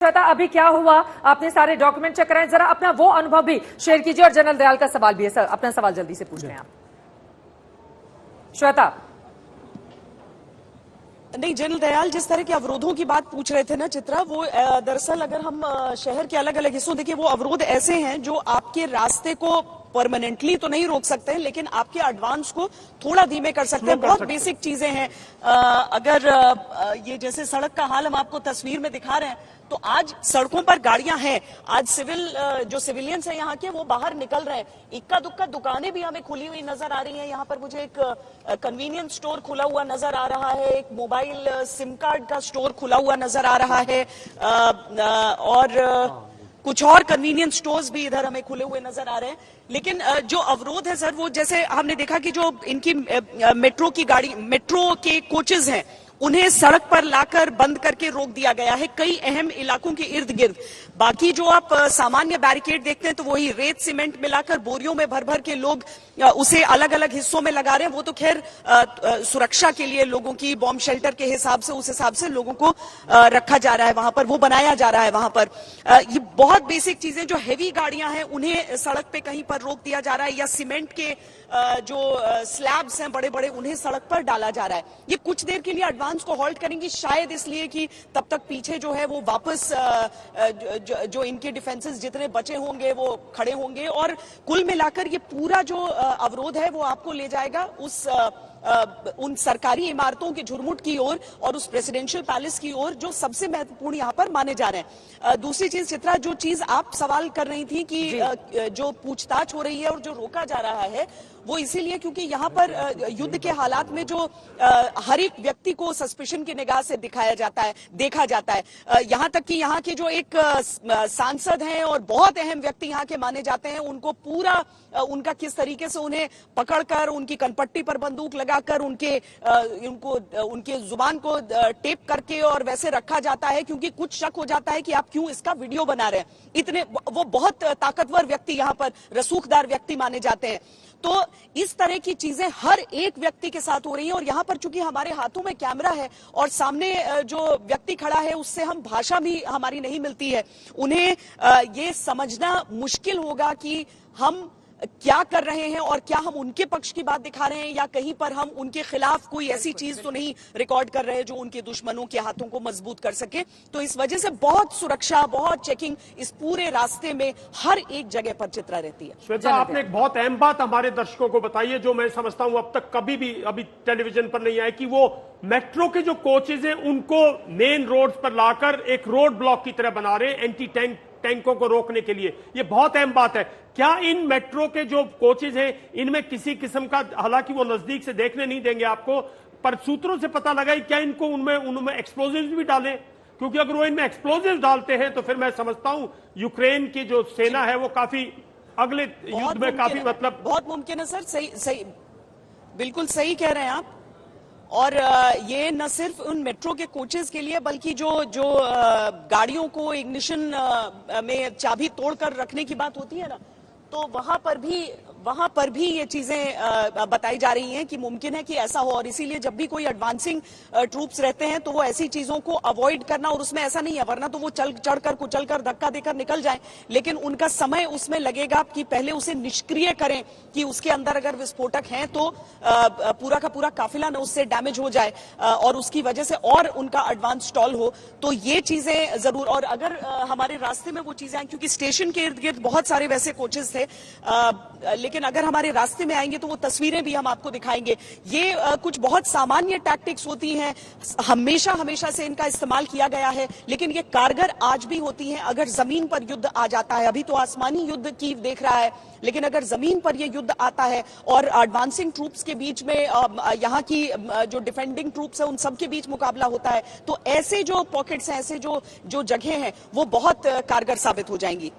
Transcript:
श्वेता, अभी क्या हुआ? आपने सारे डॉक्यूमेंट चेक कराए, जरा अपना वो अनुभव भी शेयर कीजिए और जनरल दयाल का सवाल भी है। सर, अपना सवाल जल्दी से पूछ रहे हैं आप। श्वेता। नहीं, जनरल दयाल जिस तरह के अवरोधों की बात पूछ रहे थे ना चित्रा, वो दरअसल अगर हम शहर के अलग अलग हिस्सों देखिए, वो अवरोध ऐसे हैं जो आपके रास्ते को परमानेंटली तो नहीं रोक सकते हैं, लेकिन आपके एडवांस को थोड़ा धीमे कर सकते हैं। बहुत बेसिक चीजें हैं। अगर ये जैसे सड़क का हाल हम आपको तस्वीर में दिखा रहे हैं, तो आज सड़कों पर गाड़ियां हैं। आज जो सिविलियंस हैं यहाँ के, वो बाहर निकल रहे हैं। इक्का दुक्का दुकानें भी हमें खुली हुई नजर आ रही हैं। यहाँ पर मुझे एक कन्वीनियंस स्टोर खुला हुआ नजर आ रहा है, एक मोबाइल सिम कार्ड का स्टोर खुला हुआ नजर आ रहा है, और कुछ और कन्वीनियंस स्टोर्स भी इधर हमें खुले हुए नजर आ रहे हैं। लेकिन जो अवरोध है सर, वो जैसे हमने देखा कि जो इनकी मेट्रो के कोचेज हैं, उन्हें सड़क पर लाकर बंद करके रोक दिया गया है कई अहम इलाकों के इर्द गिर्द। बाकी जो आप सामान्य बैरिकेड देखते हैं, तो वही रेत सीमेंट मिलाकर बोरियों में भर भर के लोग उसे अलग अलग हिस्सों में लगा रहे हैं। वो तो खैर सुरक्षा के लिए लोगों की बॉम्ब शेल्टर के हिसाब से, उस हिसाब से लोगों को रखा जा रहा है वहां पर, वो बनाया जा रहा है वहां पर। ये बहुत बेसिक चीजें, जो हैवी गाड़ियां हैं उन्हें सड़क पे कहीं पर रोक दिया जा रहा है, या सीमेंट के जो स्लैब्स हैं बड़े बड़े, उन्हें सड़क पर डाला जा रहा है। ये कुछ देर के लिए एडवांस को हॉल्ट करेंगी, शायद इसलिए कि तब तक पीछे जो है वो वापस जो इनके डिफेंसेस जितने बचे होंगे वो खड़े होंगे, और कुल मिलाकर ये पूरा जो अवरोध है वो आपको ले जाएगा उन सरकारी इमारतों के झुरमुट की ओर और उस प्रेसिडेंशियल पैलेस की ओर, जो सबसे महत्वपूर्ण यहाँ पर माने जा रहे हैं। दूसरी चीज चित्रा, जो चीज आप सवाल कर रही थी कि जो पूछताछ हो रही है और जो रोका जा रहा है, वो इसीलिए क्योंकि यहाँ पर युद्ध के हालात में जो हर एक व्यक्ति को सस्पिशन की निगाह से देखा जाता है। यहाँ तक कि यहाँ के जो एक सांसद हैं और बहुत अहम व्यक्ति यहाँ के माने जाते हैं, उनको पूरा उनका किस तरीके से उन्हें पकड़कर उनकी कनपट्टी पर बंदूक लगाकर उनके जुबान को टेप करके और वैसे रखा जाता है, क्योंकि कुछ शक हो जाता है कि आप क्यों इसका वीडियो बना रहे हैं। इतने वो बहुत ताकतवर व्यक्ति यहाँ पर, रसूखदार व्यक्ति माने जाते हैं। तो इस तरह की चीजें हर एक व्यक्ति के साथ हो रही हैं, और यहां पर चूंकि हमारे हाथों में कैमरा है और सामने जो व्यक्ति खड़ा है उससे हम भाषा भी हमारी नहीं मिलती है, उन्हें ये समझना मुश्किल होगा कि हम क्या कर रहे हैं और क्या हम उनके पक्ष की बात दिखा रहे हैं, या कहीं पर हम उनके खिलाफ कोई ऐसी चीज तो नहीं रिकॉर्ड कर रहे हैं जो उनके दुश्मनों के हाथों को मजबूत कर सके। तो इस वजह से बहुत सुरक्षा, बहुत चेकिंग इस पूरे रास्ते में हर एक जगह पर चित्रा रहती है। श्वेता, आपने एक बहुत अहम बात हमारे दर्शकों को बताई है, जो मैं समझता हूं अब तक कभी भी अभी टेलीविजन पर नहीं आया, कि वो मेट्रो के जो कोचेज हैं उनको मेन रोड पर लाकर एक रोड ब्लॉक की तरह बना रहे हैं टैंकों को रोकने के लिए। ये बहुत अहम बात है। क्या इन मेट्रो के जो कोचेज हैं इनमें किसी किस्म का, हालांकि वो नजदीक से देखने नहीं देंगे आपको, पर सूत्रों से पता लगा क्या इनको उनमें एक्सप्लोजिव्स भी डालें? क्योंकि अगर वो इनमें एक्सप्लोजिव्स डालते हैं तो फिर मैं समझता हूं यूक्रेन की जो सेना है वो काफी अगले युद्ध में काफी मतलब बहुत मुमकिन है सर। सही बिल्कुल सही कह रहे हैं आप। और ये न सिर्फ उन मेट्रो के कोचेस के लिए, बल्कि जो गाड़ियों को इग्निशन में चाबी तोड़कर रखने की बात होती है ना, तो वहां पर भी ये चीजें बताई जा रही हैं कि मुमकिन है कि ऐसा हो। और इसीलिए जब भी कोई एडवांसिंग ट्रूप्स रहते हैं तो वो ऐसी चीजों को अवॉइड करना, और उसमें ऐसा नहीं है, वरना तो वो चढ़कर कुचलकर धक्का देकर निकल जाएं, लेकिन उनका समय उसमें लगेगा कि पहले उसे निष्क्रिय करें, कि उसके अंदर अगर विस्फोटक हैं तो पूरा का पूरा काफिला न उससे डैमेज हो जाए और उसकी वजह से और उनका एडवांस स्टॉल हो। तो ये चीजें जरूर, और अगर हमारे रास्ते में वो चीजें आए, क्योंकि स्टेशन के इर्द गिर्द बहुत सारे वैसे कोचेस थे, लेकिन अगर हमारे रास्ते में आएंगे तो वो तस्वीरें भी हम आपको दिखाएंगे। ये कुछ बहुत सामान्य टैक्टिक्स होती हैं, हमेशा से इनका इस्तेमाल किया गया है, लेकिन ये कारगर आज भी होती हैं अगर जमीन पर युद्ध आ जाता है। अभी तो आसमानी युद्ध कीव देख रहा है, लेकिन अगर जमीन पर ये युद्ध आता है और एडवांसिंग ट्रूप्स के बीच में यहाँ की जो डिफेंडिंग ट्रूप्स है उन सब के बीच मुकाबला होता है, तो ऐसे जो पॉकेट्स हैं, ऐसे जो जगह हैं, वो बहुत कारगर साबित हो जाएंगी।